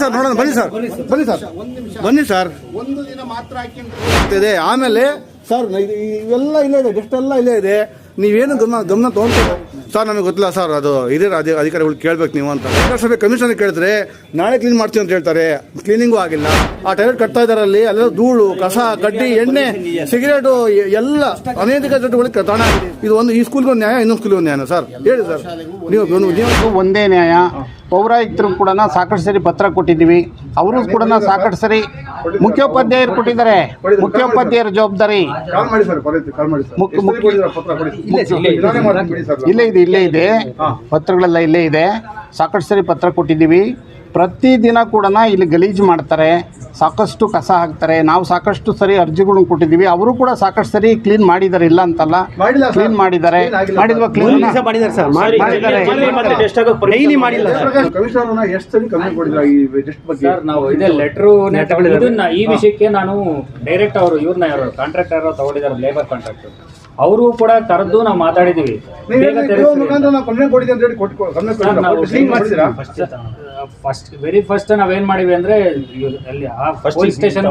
Sir ನೋಡೋಣ, ಬನ್ನಿ sir, ಬನ್ನಿ ಸರ್, ಬನ್ನಿ ಸರ್. ಒಂದು ದಿನ ಮಾತ್ರ ಹಾಕಿ ಆಮೇಲೆ ಸರ್ ಇವೆಲ್ಲ ಇಲ್ಲೇ ಇದೆ, ಗೆಸ್ಟ್ ಎಲ್ಲ ಇಲ್ಲೇ ಇದೆ. ನೀವೇನು ಗಮನ ತೊಗೊಂಡು ಸರ್ ನಮಗೆ ಗೊತ್ತಿಲ್ಲ ಸರ್, ಅದು ಹಿರಿಯ ಅಧಿಕಾರಿಗಳು ಕೇಳ್ಬೇಕು ನೀವು ಅಂತ. ನಗರಸಭೆ ಕಮಿಷನರ್ ಕೇಳಿದ್ರೆ ನಾಳೆ ಕ್ಲೀನ್ ಮಾಡ್ತೀವಿ ಅಂತ ಹೇಳ್ತಾರೆ, ಕ್ಲೀನಿಂಗು ಆಗಿಲ್ಲ. ಆ ಟಾಯ್ಲೆಟ್ ಕಟ್ತಾ ಇದಾರಲ್ಲಿ ಅಲ್ಲೆಲ್ಲ ಧೂಳು, ಕಸ, ಕಡ್ಡಿ, ಎಣ್ಣೆ, ಸಿಗರೇಟು ಎಲ್ಲ ಅನೇಕ ಚಟುವಟಿಕೆ ತಾಣ ಆಗಿದೆ. ಇದು ಒಂದು ಈ ಸ್ಕೂಲ್ಗೆ ಒಂದು ನ್ಯಾಯ, ಇನ್ನೊಂದು ಸ್ಕೂಲ್ಗೆ ಒಂದು ನ್ಯಾಯ ಸರ್? ಹೇಳಿ ಸರ್ ನೀವು. ಒಂದೇ ನ್ಯಾಯ. ಪೌರಾಯುಕ್ತರು ಕೂಡ ಸಾಕಷ್ಟು ಸರಿ ಪತ್ರ ಕೊಟ್ಟಿದ್ದೀವಿ, ಅವರು ಕೂಡ ಸಾಕಷ್ಟು ಸರಿ ಮುಖ್ಯೋಪಾಧ್ಯಾಯರು ಕೊಟ್ಟಿದ್ದಾರೆ. ಮುಖ್ಯೋಪಾಧ್ಯಾಯರ ಜವಾಬ್ದಾರಿ ಇಲ್ಲೇ ಇದೆ, ಪತ್ರಗಳೆಲ್ಲ ಇಲ್ಲೇ ಇದೆ. ಸಾಕಷ್ಟು ಸರಿ ಪತ್ರ ಕೊಟ್ಟಿದ್ದೀವಿ. ಪ್ರತಿದಿನ ಕೂಡ ಇಲ್ಲಿ ಗಲೀಜು ಮಾಡ್ತಾರೆ, ಸಾಕಷ್ಟು ಕಸ ಹಾಕ್ತಾರೆ. ನಾವು ಸಾಕಷ್ಟು ಸರಿ ಅರ್ಜಿಗಳನ್ನು ಕೊಟ್ಟಿದ್ದೀವಿ, ಅವರು ಕೂಡ ಸಾಕಷ್ಟು ಸರಿ ಕ್ಲೀನ್ ಮಾಡಿದ್ದಾರೆ, ಇಲ್ಲ ಅಂತಲ್ಲ, ಕ್ಲೀನ್ ಮಾಡಿದ್ದಾರೆ. ಮಾಡಿದ್ವಾ? ಕ್ಲೀನ್ ಮಾಡಿದ್ದಾರೆ ಸರ್, ಮಾಡಿದ್ದಾರೆ. ಈ ವಿಷಯಕ್ಕೆ ನಾನು ಡೈರೆಕ್ಟ್ ಅವರು ಇವ್ರನ್ನ ಯಾರು ಕಾಂಟ್ರಾಕ್ಟರ್ ತಗೊಂಡಿದ್ದಾರೆ, ಲೇಬರ್ ಕಾಂಟ್ರಾಕ್ಟರ್, ಅವರು ಕೂಡ ಕರೆದು ನಾವು ಮಾತಾಡಿದ್ದೀವಿ. ಫಸ್ಟ್ ನಾವೇನ್ ಮಾಡಿವಿ ಅಂದ್ರೆ ಪೊಲೀಸ್ ಸ್ಟೇಷನ್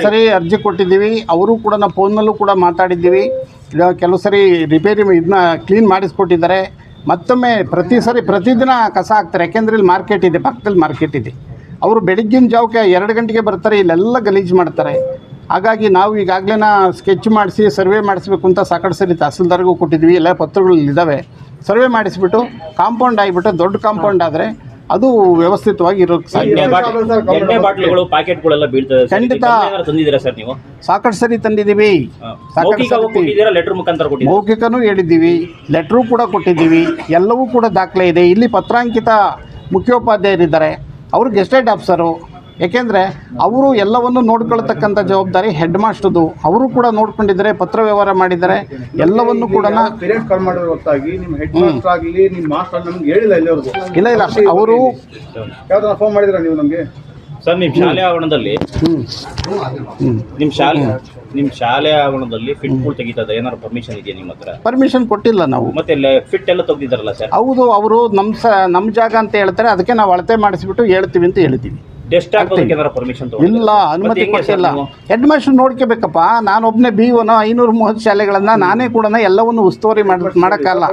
ಸರಿ ಅರ್ಜಿ ಕೊಟ್ಟಿದ್ದೀವಿ. ಅವರು ಕೂಡ ನಾವು ಫೋನ್ನಲ್ಲೂ ಕೂಡ ಮಾತಾಡಿದ್ದೀವಿ. ಕೆಲವು ಸರಿ ರಿಪೇರಿ ಇದನ್ನ ಕ್ಲೀನ್ ಮಾಡಿಸ್ಕೊಟ್ಟಿದ್ದಾರೆ. ಮತ್ತೊಮ್ಮೆ ಪ್ರತಿದಿನ ಕಸ ಹಾಕ್ತಾರೆ, ಯಾಕೆಂದರೆ ಇಲ್ಲಿ ಮಾರ್ಕೆಟ್ ಇದೆ, ಪಕ್ಕದಲ್ಲಿ ಮಾರ್ಕೆಟ್ ಇದೆ. ಅವರು ಬೆಳಗ್ಗಿನ ಜಾವಕ್ಕೆ 2 ಗಂಟೆಗೆ ಬರ್ತಾರೆ, ಇಲ್ಲೆಲ್ಲ ಗಲೀಜು ಮಾಡ್ತಾರೆ. ಹಾಗಾಗಿ ನಾವು ಈಗಾಗಲೇ ಸ್ಕೆಚ್ ಮಾಡಿಸಿ ಸರ್ವೆ ಮಾಡಿಸ್ಬೇಕು ಅಂತ ಸಾಕಷ್ಟು ಸರಿ ತಹಸೀಲ್ದಾರ್ಗೂ ಕೊಟ್ಟಿದ್ವಿ. ಎಲ್ಲ ಪತ್ರಗಳು ಇದ್ದಾವೆ. ಸರ್ವೆ ಮಾಡಿಸ್ಬಿಟ್ಟು ಕಾಂಪೌಂಡ್ ಆಗಿಬಿಟ್ಟು ದೊಡ್ಡ ಕಾಂಪೌಂಡ್ ಆದರೆ ಅದು ವ್ಯವಸ್ಥಿತವಾಗಿ ಇರೋಕ್ಕೆ ಸಾಧ್ಯ. ಖಂಡಿತ ಸಾಕಷ್ಟು ಸರಿ ತಂದಿದ್ದೀವಿ, ಮೌಖಿಕನೂ ಹೇಳಿದ್ದೀವಿ, ಲೆಟ್ರೂ ಕೂಡ ಕೊಟ್ಟಿದ್ದೀವಿ. ಎಲ್ಲವೂ ಕೂಡ ದಾಖಲೆ ಇದೆ. ಇಲ್ಲಿ ಪತ್ರಾಂಕಿತ ಮುಖ್ಯೋಪಾಧ್ಯಾಯರಿದ್ದಾರೆ, ಅವರು ಗೆಸ್ಟೆಡ್ ಆಫೀಸರು. ಏಕೆಂದರೆ ಅವರು ಎಲ್ಲವನ್ನು ನೋಡ್ಕೊಳ್ತಕ್ಕಂಥ ಜವಾಬ್ದಾರಿ ಹೆಡ್ ಮಾಸ್ಟರ್ದು. ಅವರು ಕೂಡ ನೋಡ್ಕೊಂಡಿದ್ದಾರೆ, ಪತ್ರ ವ್ಯವಹಾರ ಮಾಡಿದ್ದಾರೆ, ಎಲ್ಲವನ್ನು ಕೂಡ ಇಲ್ಲ ಅವರು ಫೋನ್ ಮಾಡಿದ್ರ ನೀವು ನಮಗೆ ಸರ್? ನಿಮ್ಮ ಶಾಲೆ ಆವರಣದಲ್ಲಿ ನಿಮ್ಮ ಶಾಲೆ ಆವರಣದಲ್ಲಿ ಫಿಟ್ ಪೂಲ್ ತೆಗಿತದೆ, ಏನಾದ್ರು ಪರ್ಮಿಷನ್ ಇದೆಯಾ ನಿಮ್ಮ ಹತ್ರ? ಪರ್ಮಿಷನ್ ಕೊಟ್ಟಿಲ್ಲ ನಾವು. ಮತ್ತೆ ಫಿಟ್ ಎಲ್ಲ ತೆಗ್ದಿದ್ದಾರಲ್ಲ ಸರ್? ಹೌದು, ಅವರು ನಮ್ಮ ಜಾಗ ಅಂತ ಹೇಳ್ತಾರೆ, ಅದಕ್ಕೆ ನಾವು ಅಳತೆ ಮಾಡಿಸ್ಬಿಟ್ಟು ಹೇಳ್ತೀವಿ ಅಂತ ಹೇಳಿದ್ದೀವಿ. ಇಲ್ಲ, ಅನುಮತಿ ಕೊಟ್ಟಿಲ್ಲ. ಹೆಡ್ ಮಾಸ್ಟರ್ ನೋಡ್ಕೋಬೇಕಪ್ಪ. ನಾನೊಬ್ಬನೇ BO 530 ಶಾಲೆಗಳನ್ನ ನಾನೇ ಕೂಡ ಎಲ್ಲವನ್ನು ಉಸ್ತುವಾರಿ ಮಾಡೋಕ್ಕಲ್ಲ.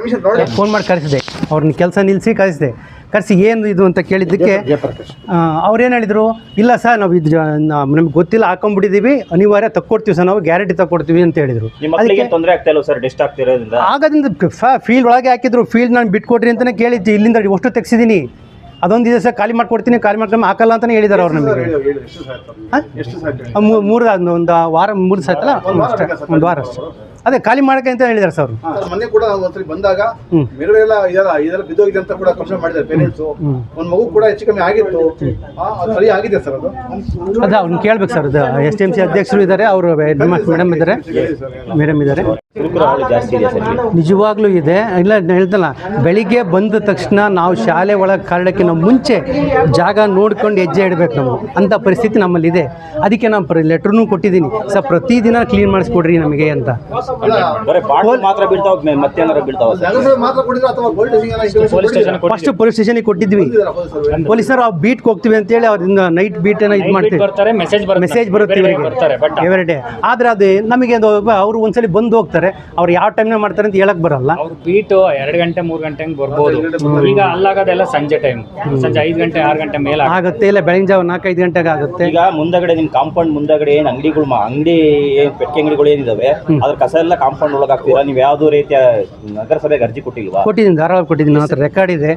ಫೋನ್ ಮಾಡಿ ಕಳಿಸಿದೆ, ಅವ್ರನ್ನ ಕೆಲಸ ನಿಲ್ಲಿಸಿ ಕಳಿಸಿದೆ. ಕರೆಸಿ ಏನು ಇದು ಅಂತ ಕೇಳಿದ್ದಕ್ಕೆ ಅವ್ರೇನು ಹೇಳಿದರು, ಇಲ್ಲ ಸರ್ ನಾವು ಇದು ನಮ್ಗೆ ಗೊತ್ತಿಲ್ಲ, ಹಾಕೊಂಡ್ಬಿಟ್ಟಿದ್ದೀವಿ, ಅನಿವಾರ್ಯ ತಕ್ಕೊಡ್ತೀವಿ ಸರ್, ನಾವು ಗ್ಯಾರಂಟಿ ತಕ್ಕೊಡ್ತೀವಿ ಅಂತ ಹೇಳಿದರು. ಅದಕ್ಕೆ ತೊಂದರೆ ಆಗ್ತಾ ಇಲ್ಲ ಸರ್ ಡೆಸ್ಟ್ ಆಗ್ತಿರೋದ್ರಿಂದ? ಆಗೋದ್ರಿಂದ ಫೀಲ್ಡ್ ಒಳಗೆ ಹಾಕಿದ್ರು, ಫೀಲ್ಡ್ ನಾನು ಬಿಟ್ಕೊಡ್ರಿ ಅಂತಲೇ ಕೇಳಿದ್ದೆ. ಇಲ್ಲಿಂದ ಅಷ್ಟು ತೆಗ್ಸಿದ್ದೀನಿ, ಅದೊಂದಿದೆ ಸರ್, ಖಾಲಿ ಮಾಡ್ಕೊಡ್ತೀನಿ, ಖಾಲಿ ಮಾಡ್ಕೊಂಡು ಹಾಕಲ್ಲ ಅಂತಲೇ ಹೇಳಿದ್ದಾರೆ ಅವ್ರು ನಮಗೆ. 3 ವಾರ 3 ದಿವಸ ಆಯ್ತಲ್ಲ, ಒಂದು ವಾರ ಅಷ್ಟೇ. ಅದೇ ಖಾಲಿ ಮಾಡಕ್ಕೆ ಅಂತ ಹೇಳಿದ್ದಾರೆ ಸರ್ ಅವರು. ಮೊನ್ನೆ ಕೂಡ ಒಂದ್ಸರಿ ಬಂದಾಗ ಮೆರಳೆಲ್ಲ ಇದೆಲ್ಲ ಬಿದ್ದೋಗಿದೆ ಅಂತ ಕೂಡ ಕಂಪ್ಲೇಂಟ್ ಮಾಡಿದ್ದಾರೆ ಪೇರೆಂಟ್ಸ್. ಒಂದು ಮಗು ಕೂಡ ಹೆಚ್ಚು ಕಮ್ಮಿ ಆಗಿತ್ತು, ಸರಿ ಆಗಿದೆ ಸರ್ ಅದು? ಅದ ಅವ್ರನ್ನ ಕೇಳ್ಬೇಕು ಸರ್. ಅದು STMC ಅಧ್ಯಕ್ಷರು ಇದ್ದಾರೆ, ಅವರು ಮೇಡಮ್ ಇದ್ದಾರೆ. ನಿಜವಾಗ್ಲೂ ಇದೆ. ಇಲ್ಲ ಹೇಳ್ತಲ್ಲ, ಬೆಳಿಗ್ಗೆ ಬಂದ ತಕ್ಷಣ ನಾವು ಶಾಲೆ ಒಳಗೆ ಕಾರಣಕ್ಕಿಂತ ಮುಂಚೆ ಜಾಗ ನೋಡ್ಕೊಂಡು ಹೆಜ್ಜೆ ಇಡಬೇಕು ನಾವು, ಅಂಥ ಪರಿಸ್ಥಿತಿ ನಮ್ಮಲ್ಲಿದೆ. ಅದಕ್ಕೆ ನಾನು ಲೆಟ್ರೂ ಕೊಟ್ಟಿದ್ದೀನಿ ಸರ್, ಪ್ರತಿದಿನ ಕ್ಲೀನ್ ಮಾಡಿಸ್ಕೊಡ್ರಿ ನಮಗೆ ಅಂತ. ಫಸ್ಟ್ ಪೊಲೀಸ್ ಸ್ಟೇಷನ್ಗೆ ಕೊಟ್ಟಿದ್ವಿ. ಪೊಲೀಸರು ಬೀಟ್ಗೆ ಹೋಗ್ತೀವಿ ಅಂತೇಳಿ ಅವ್ರಿಂದ ನೈಟ್ ಬೀಟ್ ಏನೋ ಇದು ಮಾಡ್ತೀವಿ, ಮೆಸೇಜ್ ಬರುತ್ತೆ ಇವರಿಗೆ ಎವ್ರಿ ಡೇ. ಆದರೆ ಅದು ನಮಗೆ ಅವರು ಒಂದ್ಸಲಿ ಬಂದು ಹೋಗ್ತಾರೆ, ಅವ್ರು ಯಾವ ಟೈಮ್ನಾಗ ಮಾಡ್ತಾರೆ ಅಂತ ಹೇಳಕ್ ಬರಲ್ಲ. ಅವ್ರು ಬೀಟ್ 2 ಗಂಟೆ 3 ಗಂಟೆಗೆ ಬರ್ಬೋದು. ಈಗ ಅಲ್ಲಾಗೋದೆಲ್ಲ ಸಂಜೆ ಟೈಮ್, ಸಂಜೆ 5 ಗಂಟೆ 6 ಗಂಟೆ ಮೇಲೆ ಆಗುತ್ತೆ, ಇಲ್ಲ ಬೆಳಗಿನ ಜಾವ 4-5 ಗಂಟೆಗೆ ಆಗುತ್ತೆ. ಈಗ ಮುಂದಗಡೆ ನಿಮ್ಮ ಕಾಂಪೌಂಡ್ ಮುಂದಗಡೆ ಏನು ಅಂಗಡಿ ಪೆಟ್ಟಿಗೆ ಅಂಗಡಿಗಳು ಏನಿದಾವೆ, ಅದ್ರ ಕಸ ಎಲ್ಲ ಕಾಂಪೌಂಡ್ ಒಳಗೆ ಹಾಕ್ತೀರಾ? ನೀವು ಯಾವುದೋ ರೀತಿಯ ನಗರಸಭೆಗೆ ಅರ್ಜಿ ಕೊಟ್ಟಿಲ್ವಾ? ಕೊಟ್ಟಿದ್ದೀನಿ, ಧಾರಾಳ ಕೊಟ್ಟಿದ್ದೀನಿ, ನನ್ನ ಹತ್ರ ರೆಕಾರ್ಡ್ ಇದೆ.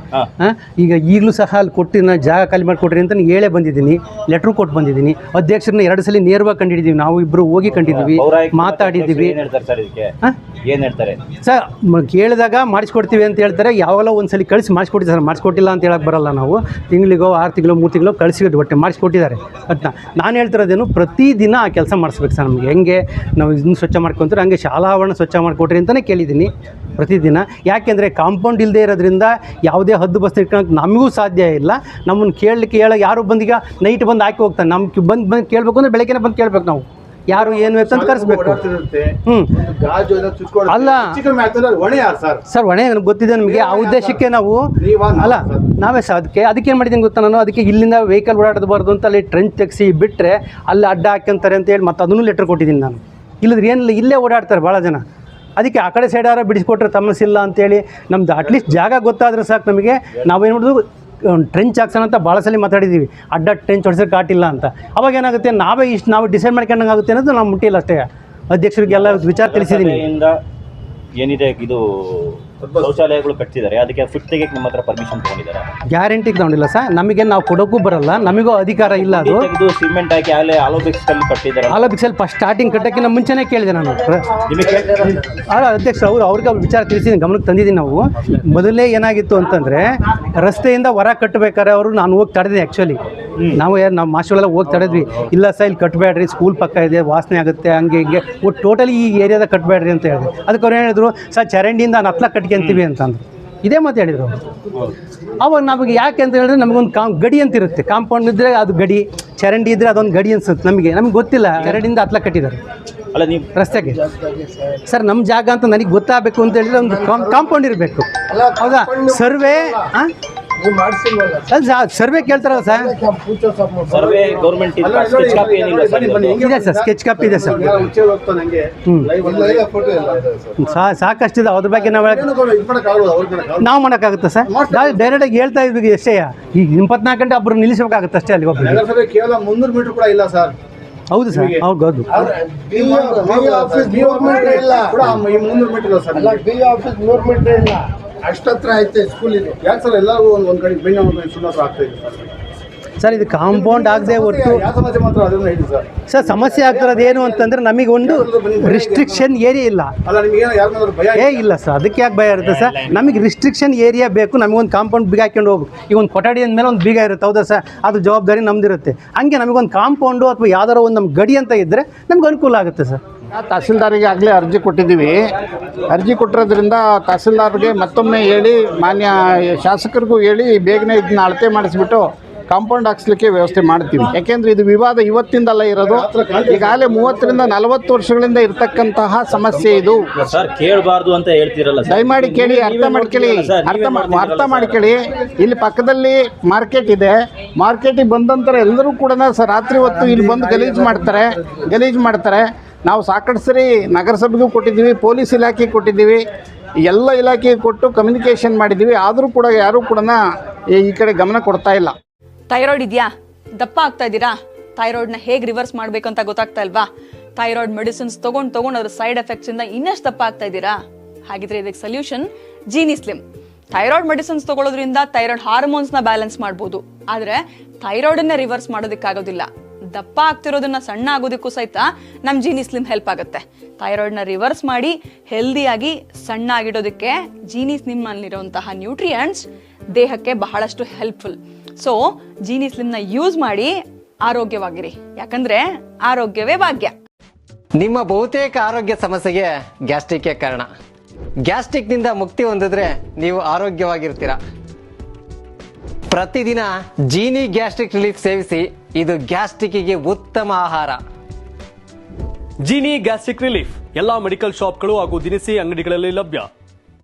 ಈಗ ಈಗಲೂ ಸಹ ಅಲ್ಲಿ ಕೊಟ್ಟಿನ ಜಾಗ ಖಾಲಿ ಮಾಡಿಕೊಡ್ರಿ ಅಂತ ಹೇಳೇ ಬಂದಿದ್ದೀನಿ, ಲೆಟ್ರು ಕೊಟ್ಟು ಬಂದಿದ್ದೀನಿ. ಅಧ್ಯಕ್ಷರನ್ನ 2 ಸಲ ನೇರವಾಗಿ ಕಂಡಿದ್ದೀವಿ, ನಾವು ಇಬ್ಬರು ಹೋಗಿ ಕಂಡಿದ್ದೀವಿ, ಮಾತಾಡಿದ್ದೀವಿ. ಏನು ಹೇಳ್ತಾರೆ ಸರ್? ಕೇಳಿದಾಗ ಮಾಡಿಸ್ಕೊಡ್ತೀವಿ ಅಂತ ಹೇಳ್ತಾರೆ. ಯಾವಾಗಲೂ ಒಂದ್ಸಲಿ ಕಳಿಸಿ ಮಾಡಿಸ್ಕೊಟ್ಟಿದ್ದಾರೆ ಸರ್, ಮಾಡಿಸ್ಕೊಟ್ಟಿಲ್ಲ ಅಂತ ಹೇಳಕ್ಕೆ ಬರಲ್ಲ ನಾವು. ತಿಂಗಳಿಗೋ 6 ತಿಂಗಳು 3 ತಿಂಗಳು ಕಳಿಸಿದ್ದು ಒಟ್ಟೆ ಮಾಡಿಸ್ಕೊಟ್ಟಿದ್ದಾರೆ ಅಂತ ನಾನು ಹೇಳ್ತಿರೋದೇನು, ಪ್ರತಿದಿನ ಆ ಕೆಲಸ ಮಾಡಿಸ್ಬೇಕು ಸರ್. ನಮಗೆ ಹೆಂಗೆ ನಾವು ಇದನ್ನು ಸ್ವಚ್ಛ ಮಾಡ್ಕೊತಾರೆ ಹಂಗೆ ಶಾಲಾ ಆವರಣ ಸ್ವಚ್ಛ ಮಾಡಿಕೊಡ್ರಿ ಅಂತಲೇ ಕೇಳಿದ್ದೀನಿ ಪ್ರತಿದಿನ. ಯಾಕೆಂದರೆ ಕಾಂಪೌಂಡ್ ಇಲ್ಲದೆ ಇರೋದ್ರಿಂದ ಯಾವುದೇ ಹದ್ದು ಬಸ್ತು ಇಟ್ಕೊಳಕ್ಕೆ ನಮಗೂ ಸಾಧ್ಯ ಇಲ್ಲ. ನಮ್ಮನ್ನು ಕೇಳಲಿಕ್ಕೆ ಯಾರು ಬಂದೀಗ ನೈಟ್ ಬಂದು ಹಾಕಿ ಹೋಗ್ತಾನೆ. ನಮ್ಗೆ ಬಂದು ಕೇಳಬೇಕು ಅಂದರೆ ಬೆಳಗ್ಗೆನೇ ಬಂದು ಕೇಳಬೇಕು ನಾವು. ಯಾರು ಏನು ಬೇಕು ಅಂತ ಕರೆಸ್ಬೇಕು. ಗಾಜು ಎಲ್ಲ ಚುಚ್ಕೊಂಡು ಅಲ್ಲ. ಹೆಚ್ಚು ಕಮ್ಮಿ ಆಗ್ತದೆ, ಅದು ಹೊಣೆ ಯಾರು ಸರ್? ಸರ್ ಹೊಣೆ ಗೊತ್ತಿದೆ ನಮಗೆ. ಆ ಉದ್ದೇಶಕ್ಕೆ ನಾವು ಅಲ್ಲ ನಾವೇ ಸರ್ ಅದಕ್ಕೆ ಏನು ಮಾಡಿದ್ದೀನಿ ಗೊತ್ತಾ ನಾನು, ಅದಕ್ಕೆ ಇಲ್ಲಿಂದ ವೆಹಿಕಲ್ ಓಡಾಡಬಾರ್ದು ಅಂತ ಅಲ್ಲಿ ಟ್ರೆಂಚ್ ತೆಗ್ಸಿ ಬಿಟ್ಟರೆ ಅಲ್ಲಿ ಅಡ್ಡ ಹಾಕ್ಯಂತಾರೆ ಅಂತ ಹೇಳಿ ಮತ್ತೆ ಅದನ್ನು ಲೆಟ್ರ್ ಕೊಟ್ಟಿದ್ದೀನಿ ನಾನು. ಇಲ್ಲದ್ರೆ ಏನಿಲ್ಲ, ಇಲ್ಲೇ ಓಡಾಡ್ತಾರೆ ಭಾಳ ಜನ. ಅದಕ್ಕೆ ಆ ಕಡೆ ಸೈಡ್ ಯಾರು ಬಿಡಿಸ್ಕೊಟ್ರೆ ತಮ್ಮಸಿಲ್ಲ ಅಂತೇಳಿ ನಮ್ದು ಅಟ್ಲೀಸ್ಟ್ ಜಾಗ ಗೊತ್ತಾದರೆ ಸಾಕು ನಮಗೆ. ನಾವೇನು ಮಾಡೋದು ಟ್ರೆಂಚ್ ಹಾಕ್ಸೋಣ ಅಂತ ಭಾಳ ಸಲ ಮಾತಾಡಿದ್ದೀವಿ, ಅಡ್ಡ ಟ್ರೆಂಚ್ ಹೊಡ್ಸೋಕೆ ಕಾಟಿಲ್ಲ ಅಂತ. ಅವಾಗ ಏನಾಗುತ್ತೆ, ನಾವು ಡಿಸೈಡ್ ಮಾಡ್ಕೊಂಡಂಗಾಗುತ್ತೆ ಅನ್ನೋದು ನಾವು ಮುಟ್ಟಿಲ್ಲ ಅಷ್ಟೇ. ಅಧ್ಯಕ್ಷರಿಗೆಲ್ಲ ವಿಚಾರ ತಿಳಿಸಿದ್ದೀನಿ. ಏನಿದೆ ಇದು ಶೌಚಾಲಯಗಳು ಕಟ್ತಿದ್ದಾರೆ, ಅದಕ್ಕೆ ಫುಟ್ ತೆಗೆಯಕ್ಕೆ ನಿಮ್ಮ ಹತ್ರ ಪರ್ಮಿಷನ್ ತಗೊಂಡಿದ್ದಾರೆ? ಗ್ಯಾರಂಟಿಗೆ ತಗೊಂಡಿಲ್ಲ ಸರ್, ನಮಗೆ ನಾವು ಕೊಡೋಕ್ಕೂ ಬರಲ್ಲ, ನಮಗೂ ಅಧಿಕಾರ ಇಲ್ಲ. ಅದು ಇದು ಸಿಮೆಂಟ್ ಹಾಕಿ ಅಲ್ಲೇ ಆಲೋಬಿಕ್ಸಲ್ಲಿ ಕಟ್ಟಿದ್ದಾರೆ. ಆಲೋಬಿಕ್ಸಲ್ಲಿ ಫಸ್ಟ್ ಸ್ಟಾರ್ಟಿಂಗ್ ಕಟ್ಟೋಕ್ಕಿಂತ ಮುಂಚೆನೇ ಕೇಳಿದೆ ನಾನು. ನಿಮಗೆ ಅಧ್ಯಕ್ಷ ಅವ್ರಿಗೆ ವಿಚಾರ ತಿಳಿಸಿದ್ದೀನಿ, ಗಮನಕ್ಕೆ ತಂದಿದ್ದೀನಿ. ನಾವು ಮೊದಲೇ ಏನಾಗಿತ್ತು ಅಂತಂದರೆ ರಸ್ತೆಯಿಂದ ಹೊರ ಕಟ್ಟಬೇಕಾದ್ರೆ ಅವರು ನಾನು ಹೋಗಿ ತಡೆದೆ. ಆ್ಯಕ್ಚುಲಿ ನಾವು ಮಾಸ್ಟರ್ಗಳೆಲ್ಲ ಹೋಗಿ ತಡೆದ್ವಿ. ಇಲ್ಲ ಸರ್ ಇಲ್ಲಿ ಕಟ್ಟಬೇಡ್ರಿ, ಸ್ಕೂಲ್ ಪಕ್ಕ ಇದೆ, ವಾಸನೆ ಆಗುತ್ತೆ, ಹಂಗೆ ಹಿಂಗೆ ಒಟ್ಟು ಟೋಟಲಿ ಈ ಏರಿಯಾದಾಗ ಕಟ್ಟಬೇಡ್ರಿ ಅಂತ ಹೇಳಿದೆ. ಅದಕ್ಕೆ ಅವ್ರು ಹೇಳಿದ್ರು, ಸರ್ ಚರಂಡಿಯಿಂದ ನಾನು ಹತ್ಲ ಕಟ್ಕೊಂತೀವಿ ಅಂತಂದ್ರು. ಇದೇ ಮಾತು ಹೇಳಿದ್ರು ಅವರು. ಅವಾಗ ನಮಗೆ ಯಾಕೆ ಅಂತ ಹೇಳಿದ್ರೆ ನಮಗೊಂದು ಗಡಿ ಅಂತ ಇರುತ್ತೆ. ಕಾಂಪೌಂಡ್ ಇದ್ದರೆ ಅದು ಗಡಿ, ಚರಂಡಿ ಇದ್ದರೆ ಅದೊಂದು ಗಡಿ ಅನ್ಸುತ್ತೆ ನಮಗೆ ಗೊತ್ತಿಲ್ಲ. ಚರಂಡಿಯಿಂದ ಹತ್ಲ ಕಟ್ಟಿದ್ದಾರೆ ಅಲ್ಲ ನೀವು ರಸ್ತೆಗೆ. ಸರ್ ನಮ್ಮ ಜಾಗ ಅಂತ ನನಗೆ ಗೊತ್ತಾಗಬೇಕು ಅಂತ ಹೇಳಿದ್ರೆ ಒಂದು ಕಾಂಪೌಂಡ್ ಇರಬೇಕು. ಹೌದಾ? ಸರ್ವೆ ಸರ್ವೆ ಕೇಳ್ತಾರಲ್ಲ sir? Survey government sketch copy ಏನಿಲ್ಲ ಸರ್? ಇದೆ ಸರ್, ಸ್ಕೆಚ್ ಕಾಪಿ ಇದೆ ಸರ್. ಸಾಕಷ್ಟಿದೆ, ಅದ್ರ ಬಗ್ಗೆ ನಾವು ಮಾಡೋಕ್ಕಾಗುತ್ತೆ ಸರ್? ಡೈರೆಕ್ಟಾಗಿ ಹೇಳ್ತಾ ಇದ್ವಿ ಎಷ್ಟೇ. ಈಗ 24 ಗಂಟೆ ಒಬ್ಬರು ನಿಲ್ಲಿಸಬೇಕಾಗುತ್ತೆ ಅಷ್ಟೇ ಅಲ್ಲಿ ಒಬ್ಬರು. ಕೇವಲ 300 ಮೀಟರ್ ಕೂಡ ಇಲ್ಲ ಸರ್. ಹೌದು ಸರ್, ಹೌದು. ಅಷ್ಟತ್ರ ಐತೆ ಸ್ಕೂಲ್ ಇದು. ಯಾಕೆ ಸರ್ ಎಲ್ಲರೂ ಒಂದು ಕಡೆ ಬೆನ್ನ ಆಗ್ತಾ ಇದೆ ಸರ್? ಇದು ಕಾಂಪೌಂಡ್ ಆಗದೆ ಹೊರತು ಸಮಸ್ಯೆ ಮಾತ್ರ ಅದನ್ನು ಹೇಳಿ ಸರ್. ಸರ್ ಸಮಸ್ಯೆ ಆಗ್ತಿರೋದು ಏನು ಅಂತಂದ್ರೆ ನಮಗೆ ಒಂದು ರಿಸ್ಟ್ರಿಕ್ಷನ್ ಏರಿಯಾ ಇಲ್ಲ. ಅಲ್ಲ ನಿಮಗೆ ಯಾರು ಭಯ ಇಲ್ಲ ಸರ್, ಅದಕ್ಕೆ ಯಾಕೆ ಭಯ ಇರುತ್ತೆ ಸರ್? ನಮಗೆ ರಿಸ್ಟ್ರಿಕ್ಷನ್ ಏರಿಯಾ ಬೇಕು. ನಮಗೊಂದು ಕಾಂಪೌಂಡ್ ಬೀಗ ಹಾಕೊಂಡು ಹೋಗ್ಬೇಕು. ಈಗ ಒಂದು ಕೊಠಡಿ ಅಂದಮೇಲೆ ಒಂದು ಬೀಗ ಇರುತ್ತೆ, ಹೌದಾ ಸರ್? ಅದು ಜವಾಬ್ದಾರಿ ನಮ್ದಿರುತ್ತೆ. ಹಂಗೆ ನಮಗೊಂದು ಕಾಂಪೌಂಡು ಅಥವಾ ಯಾವ್ದಾರ ಒಂದು ನಮ್ಮ ಗಡಿ ಅಂತ ಇದ್ದರೆ ನಮ್ಗೆ ಅನುಕೂಲ ಆಗುತ್ತೆ ಸರ್. ತಹಸೀಲ್ದಾರಿಗೆ ಆಗಲೇ ಅರ್ಜಿ ಕೊಟ್ಟಿದ್ದೀವಿ. ಅರ್ಜಿ ಕೊಟ್ಟಿರೋದ್ರಿಂದ ತಹಸೀಲ್ದಾರ್ಗೆ ಮತ್ತೊಮ್ಮೆ ಹೇಳಿ, ಮಾನ್ಯ ಶಾಸಕರಿಗೂ ಹೇಳಿ ಬೇಗನೆ ಇದನ್ನ ಅಳತೆ ಮಾಡಿಸ್ಬಿಟ್ಟು ಕಾಂಪೌಂಡ್ ಹಾಕ್ಸ್ಲಿಕ್ಕೆ ವ್ಯವಸ್ಥೆ ಮಾಡ್ತೀವಿ. ಯಾಕೆಂದರೆ ಇದು ವಿವಾದ ಇವತ್ತಿಂದಲ್ಲ ಇರೋದು, ಈಗಾಗಲೇ 30 ರಿಂದ 40 ವರ್ಷಗಳಿಂದ ಇರತಕ್ಕಂತಹ ಸಮಸ್ಯೆ ಇದು. ಸರ್ ಕೇಳಬಾರ್ದು ಅಂತ ಹೇಳ್ತಿರಲ್ಲ, ದಯಮಾಡಿ ಕೇಳಿ, ಅರ್ಥ ಮಾಡ್ಕೊಳ್ಳಿ. ಇಲ್ಲಿ ಪಕ್ಕದಲ್ಲಿ ಮಾರ್ಕೆಟ್ ಇದೆ. ಮಾರ್ಕೆಟಿಗೆ ಬಂದ ನಂತರ ಎಲ್ಲರೂ ಕೂಡ ರಾತ್ರಿ ಹೊತ್ತು ಇಲ್ಲಿ ಬಂದು ಗಲೀಜು ಮಾಡ್ತಾರೆ. ನಾವು ಸಾಕಷ್ಟು ಸರಿ ನಗರಸಭೆಗೂ ಕೊಟ್ಟಿದ್ದೀವಿ, ಪೊಲೀಸ್ ಇಲಾಖೆಗೆ ಕೊಟ್ಟಿದ್ದೀವಿ, ಎಲ್ಲ ಇಲಾಖೆಗೆ ಕೊಟ್ಟು ಕಮ್ಯುನಿಕೇಷನ್ ಮಾಡಿದ್ದೀವಿ. ಆದರೂ ಕೂಡ ಯಾರೂ ಕೂಡ ಈ ಕಡೆ ಗಮನ ಕೊಡ್ತಾ ಇಲ್ಲ. ಥೈರಾಯ್ಡ್ ಇದೆಯಾ? ದಪ್ಪ ಆಗ್ತಾ ಇದ್ದೀರಾ? ಥೈರಾಯ್ಡ್ನ ಹೇಗೆ ರಿವರ್ಸ್ ಮಾಡಬೇಕು ಅಂತ ಗೊತ್ತಾಗ್ತಾ ಇಲ್ವಾ? ಥೈರಾಯ್ಡ್ ಮೆಡಿಸಿನ್ಸ್ ತಗೊಂಡು ಅದ್ರ ಸೈಡ್ ಎಫೆಕ್ಟ್ಸ್ ಇಂದ ಇನ್ನಷ್ಟು ದಪ್ಪ ಆಗ್ತಾ ಇದ್ದೀರಾ? ಹಾಗಿದ್ರೆ ಇದಕ್ಕೆ solution genie slim. Thyroid medicines ತಗೊಳ್ಳೋದ್ರಿಂದ ಥೈರಾಯ್ಡ್ ಹಾರ್ಮೋನ್ಸ್ನ ಬ್ಯಾಲೆನ್ಸ್ ಮಾಡ್ಬೋದು, ಆದರೆ ಥೈರಾಯ್ಡನ್ನೇ ರಿವರ್ಸ್ ಮಾಡೋದಕ್ಕಾಗೋದಿಲ್ಲ. ದಪ್ಪ ಆಗ್ತಿರೋದನ್ನ ಸಣ್ಣ ಆಗೋದಕ್ಕೂ ಸಹಿತ ನಮ್ಮ ಜೀನಿ ಸ್ಲಿಮ್ ಹೆಲ್ಪ್ ಆಗುತ್ತೆ. ಥೈರಾಯ್ಡ್ನ ರಿವರ್ಸ್ ಮಾಡಿ ಹೆಲ್ದಿಯಾಗಿ ಸಣ್ಣ ಆಗಿಡೋದಕ್ಕೆ ಜೀನಿ ಸ್ಲಿಮ್ ಅಲ್ಲಿರುವಂತಹ ನ್ಯೂಟ್ರಿಯೆಂಟ್ಸ್ ದೇಹಕ್ಕೆ ಬಹಳಷ್ಟು ಹೆಲ್ಪ್ಫುಲ್. ಸೊ ಜೀನಿ ಸ್ಲಿಮ್ನ ಯೂಸ್ ಮಾಡಿ ಆರೋಗ್ಯವಾಗಿರಿ, ಯಾಕಂದ್ರೆ ಆರೋಗ್ಯವೇ ಭಾಗ್ಯ. ನಿಮ್ಮ ಬಹುತೇಕ ಆರೋಗ್ಯ ಸಮಸ್ಯೆಗೆ ಗ್ಯಾಸ್ಟ್ರಿಕ್ ಕಾರಣ. ಗ್ಯಾಸ್ಟ್ರಿಕ್ನಿಂದ ಮುಕ್ತಿ ಹೊಂದಿದ್ರೆ ನೀವು ಆರೋಗ್ಯವಾಗಿರ್ತೀರಾ. ಪ್ರತಿದಿನ ಜೀನಿ ಗ್ಯಾಸ್ಟ್ರಿಕ್ ರಿಲೀಫ್ ಸೇವಿಸಿ, ಇದು ಗ್ಯಾಸ್ಟ್ರಿಕ್ಗೆ ಉತ್ತಮ ಆಹಾರ. ಜೀನಿ ಗ್ಯಾಸ್ಟ್ರಿಕ್ ರಿಲೀಫ್ ಎಲ್ಲಾ ಮೆಡಿಕಲ್ ಶಾಪ್ಗಳು ಹಾಗೂ ದಿನಸಿ ಅಂಗಡಿಗಳಲ್ಲಿ ಲಭ್ಯ.